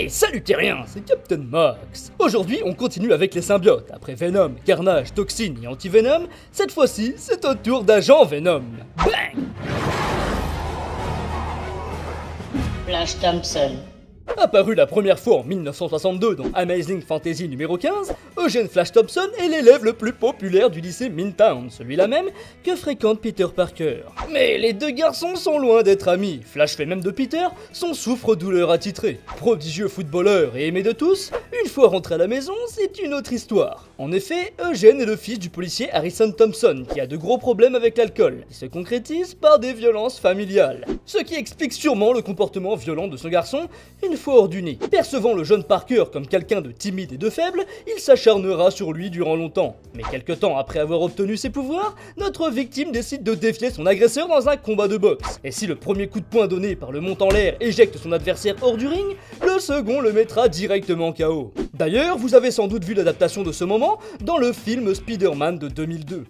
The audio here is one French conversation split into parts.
Hey, salut terriens, c'est Captain Max. Aujourd'hui, on continue avec les symbiotes. Après Venom, Carnage, Toxine et Anti-Venom, cette fois-ci, c'est au tour d'Agent Venom. Bang! Flash Thompson. Apparu la première fois en 1962 dans Amazing Fantasy numéro 15, Eugène Flash Thompson est l'élève le plus populaire du lycée Midtown, celui-là même que fréquente Peter Parker. Mais les deux garçons sont loin d'être amis, Flash fait même de Peter son souffre-douleur attitré. Prodigieux footballeur et aimé de tous, une fois rentré à la maison, c'est une autre histoire. En effet, Eugène est le fils du policier Harrison Thompson, qui a de gros problèmes avec l'alcool, qui se concrétise par des violences familiales. Ce qui explique sûrement le comportement violent de son garçon, une fois hors du nid. Percevant le jeune Parker comme quelqu'un de timide et de faible, il s'acharnera sur lui durant longtemps. Mais quelque temps après avoir obtenu ses pouvoirs, notre victime décide de défier son agresseur dans un combat de boxe. Et si le premier coup de poing donné par le monte en l'air éjecte son adversaire hors du ring, le second le mettra directement KO. D'ailleurs, vous avez sans doute vu l'adaptation de ce moment dans le film Spider-Man de 2002.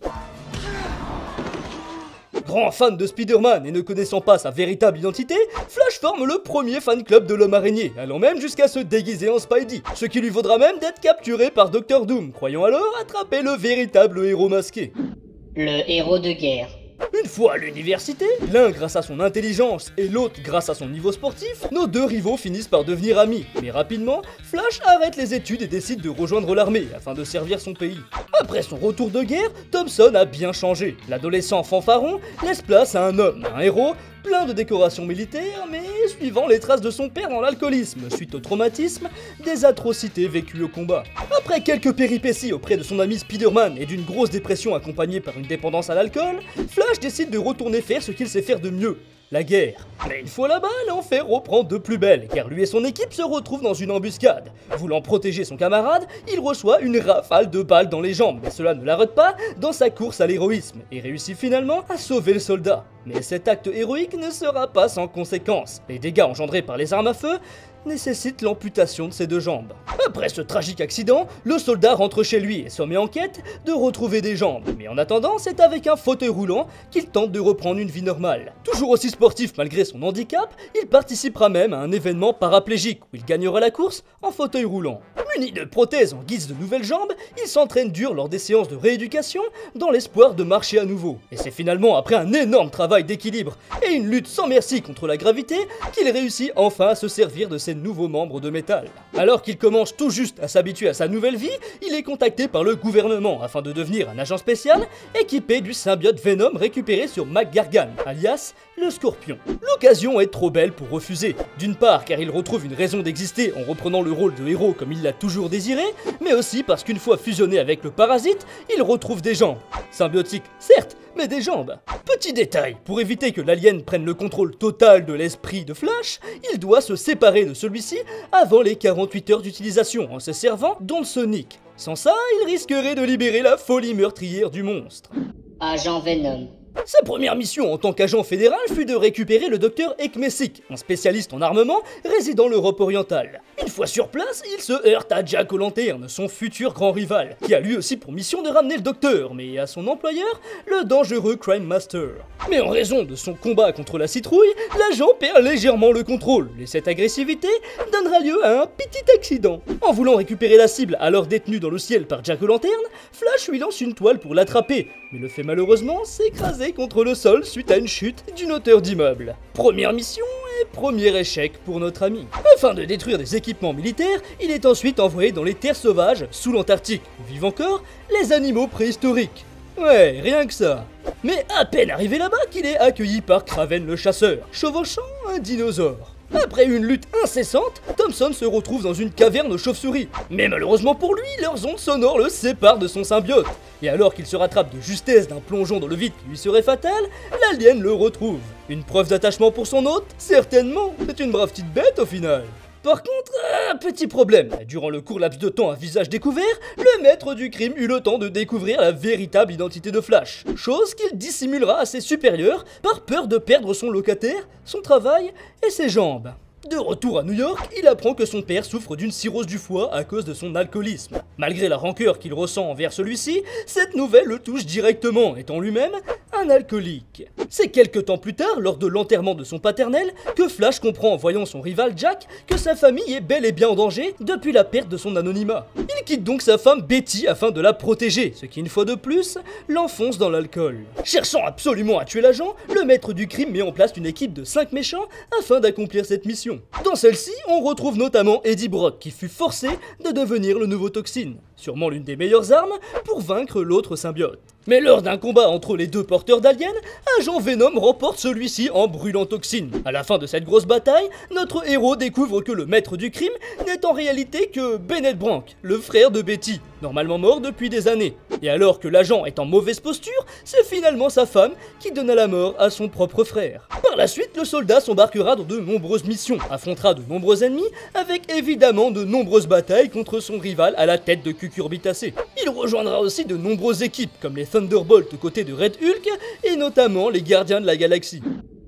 Grand fan de Spider-Man et ne connaissant pas sa véritable identité, Flash forme le premier fan club de l'homme araignée, allant même jusqu'à se déguiser en Spidey, ce qui lui vaudra même d'être capturé par Dr Doom, croyant alors attraper le véritable héros masqué. Le héros de guerre. Une fois à l'université, l'un grâce à son intelligence et l'autre grâce à son niveau sportif, nos deux rivaux finissent par devenir amis. Mais rapidement, Flash arrête les études et décide de rejoindre l'armée afin de servir son pays. Après son retour de guerre, Thompson a bien changé. L'adolescent fanfaron laisse place à un homme, un héros, plein de décorations militaires, mais suivant les traces de son père dans l'alcoolisme, suite au traumatisme des atrocités vécues au combat. Après quelques péripéties auprès de son ami Spider-Man et d'une grosse dépression accompagnée par une dépendance à l'alcool, Flash décide de retourner faire ce qu'il sait faire de mieux, la guerre. Mais une fois là-bas, l'enfer reprend de plus belle, car lui et son équipe se retrouvent dans une embuscade. Voulant protéger son camarade, il reçoit une rafale de balles dans les jambes, mais cela ne l'arrête pas dans sa course à l'héroïsme, et réussit finalement à sauver le soldat. Mais cet acte héroïque ne sera pas sans conséquences. Les dégâts engendrés par les armes à feu nécessitent l'amputation de ses deux jambes. Après ce tragique accident, le soldat rentre chez lui et se met en quête de retrouver des jambes. Mais en attendant, c'est avec un fauteuil roulant qu'il tente de reprendre une vie normale. Toujours aussi sportif malgré son handicap, il participera même à un événement paraplégique où il gagnera la course en fauteuil roulant. Muni de prothèses en guise de nouvelles jambes, il s'entraîne dur lors des séances de rééducation dans l'espoir de marcher à nouveau. Et c'est finalement après un énorme travail d'équilibre et une lutte sans merci contre la gravité qu'il réussit enfin à se servir de ses nouveaux membres de métal. Alors qu'il commence tout juste à s'habituer à sa nouvelle vie, il est contacté par le gouvernement afin de devenir un agent spécial équipé du symbiote Venom récupéré sur McGargan, alias le Scorpion. L'occasion est trop belle pour refuser. D'une part car il retrouve une raison d'exister en reprenant le rôle de héros comme il l'a toujours désiré, mais aussi parce qu'une fois fusionné avec le parasite, il retrouve des jambes. Symbiotiques, certes, mais des jambes. Petit détail, pour éviter que l'alien prenne le contrôle total de l'esprit de Flash, il doit se séparer de celui-ci avant les 48 heures d'utilisation en se servant d'Onsonic. Sans ça, il risquerait de libérer la folie meurtrière du monstre. Agent Venom. Sa première mission en tant qu'agent fédéral fut de récupérer le docteur Ekmesik, un spécialiste en armement résidant en Europe orientale. Une fois sur place, il se heurte à Jack O'Lantern, son futur grand rival, qui a lui aussi pour mission de ramener le docteur, mais à son employeur, le dangereux Crime Master. Mais en raison de son combat contre la citrouille, l'agent perd légèrement le contrôle, et cette agressivité donnera lieu à un petit accident. En voulant récupérer la cible alors détenue dans le ciel par Jack O'Lantern, Flash lui lance une toile pour l'attraper, mais le fait malheureusement s'écraser contre le sol suite à une chute d'une hauteur d'immeuble. Première mission et premier échec pour notre ami. Afin de détruire des équipements militaires, il est ensuite envoyé dans les terres sauvages, sous l'Antarctique, où vivent encore les animaux préhistoriques. Ouais, rien que ça. Mais à peine arrivé là-bas qu'il est accueilli par Kraven le chasseur, chevauchant un dinosaure. Après une lutte incessante, Thompson se retrouve dans une caverne aux chauves-souris. Mais malheureusement pour lui, leurs ondes sonores le séparent de son symbiote. Et alors qu'il se rattrape de justesse d'un plongeon dans le vide qui lui serait fatal, l'alien le retrouve. Une preuve d'attachement pour son hôte? Certainement, c'est une brave petite bête au final. Par contre, petit problème, durant le court laps de temps à visage découvert, le maître du crime eut le temps de découvrir la véritable identité de Flash, chose qu'il dissimulera à ses supérieurs par peur de perdre son locataire, son travail et ses jambes. De retour à New York, il apprend que son père souffre d'une cirrhose du foie à cause de son alcoolisme. Malgré la rancœur qu'il ressent envers celui-ci, cette nouvelle le touche directement, étant lui-même un alcoolique. C'est quelques temps plus tard, lors de l'enterrement de son paternel, que Flash comprend en voyant son rival Jack que sa famille est bel et bien en danger depuis la perte de son anonymat. Il quitte donc sa femme Betty afin de la protéger, ce qui une fois de plus l'enfonce dans l'alcool. Cherchant absolument à tuer l'agent, le maître du crime met en place une équipe de 5 méchants afin d'accomplir cette mission. Dans celle-ci, on retrouve notamment Eddie Brock qui fut forcé de devenir le nouveau Toxine, sûrement l'une des meilleures armes pour vaincre l'autre symbiote. Mais lors d'un combat entre les deux porteurs d'aliens, Agent Venom remporte celui-ci en brûlant Toxine. À la fin de cette grosse bataille, notre héros découvre que le maître du crime n'est en réalité que Bennett Brank, le frère de Betty, normalement mort depuis des années. Et alors que l'agent est en mauvaise posture, c'est finalement sa femme qui donna la mort à son propre frère. Par la suite, le soldat s'embarquera dans de nombreuses missions, affrontera de nombreux ennemis, avec évidemment de nombreuses batailles contre son rival à la tête de cucurbitacées. Il rejoindra aussi de nombreuses équipes, comme les Thunderbolts aux côtés de Red Hulk, et notamment les Gardiens de la Galaxie.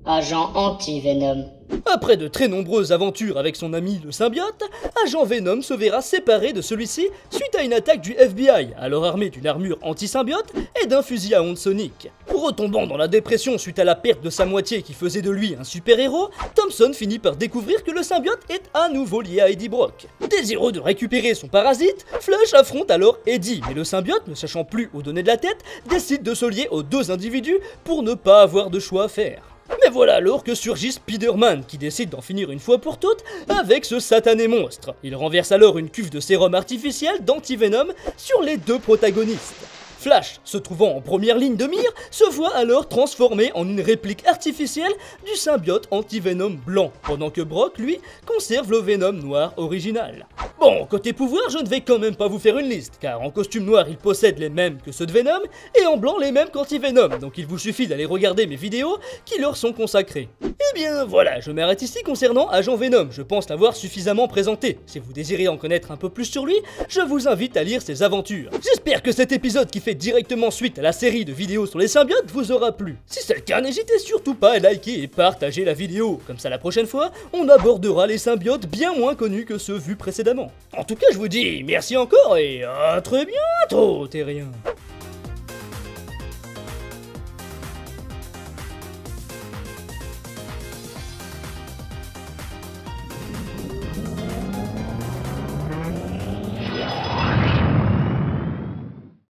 Agent anti-Venom. Après de très nombreuses aventures avec son ami le symbiote, Agent Venom se verra séparé de celui-ci suite à une attaque du FBI, alors armé d'une armure anti-symbiote et d'un fusil à ondes soniques. Retombant dans la dépression suite à la perte de sa moitié qui faisait de lui un super-héros, Thompson finit par découvrir que le symbiote est à nouveau lié à Eddie Brock. Désireux de récupérer son parasite, Flash affronte alors Eddie, mais le symbiote, ne sachant plus où donner de la tête, décide de se lier aux deux individus pour ne pas avoir de choix à faire. Mais voilà alors que surgit Spider-Man qui décide d'en finir une fois pour toutes avec ce satané monstre. Il renverse alors une cuve de sérum artificiel d'anti-venom sur les deux protagonistes. Flash, se trouvant en première ligne de mire, se voit alors transformé en une réplique artificielle du symbiote anti-venom blanc, pendant que Brock, lui, conserve le Venom noir original. Bon, côté pouvoir, je ne vais quand même pas vous faire une liste, car en costume noir, il possède les mêmes que ceux de Venom, et en blanc les mêmes qu'anti-Venom, donc il vous suffit d'aller regarder mes vidéos qui leur sont consacrées. Eh bien voilà, je m'arrête ici concernant Agent Venom, je pense l'avoir suffisamment présenté. Si vous désirez en connaître un peu plus sur lui, je vous invite à lire ses aventures. J'espère que cet épisode qui fait directement suite à la série de vidéos sur les symbiotes vous aura plu. Si c'est le cas, n'hésitez surtout pas à liker et partager la vidéo, comme ça la prochaine fois, on abordera les symbiotes bien moins connus que ceux vus précédemment. En tout cas, je vous dis merci encore et à très bientôt, terriens.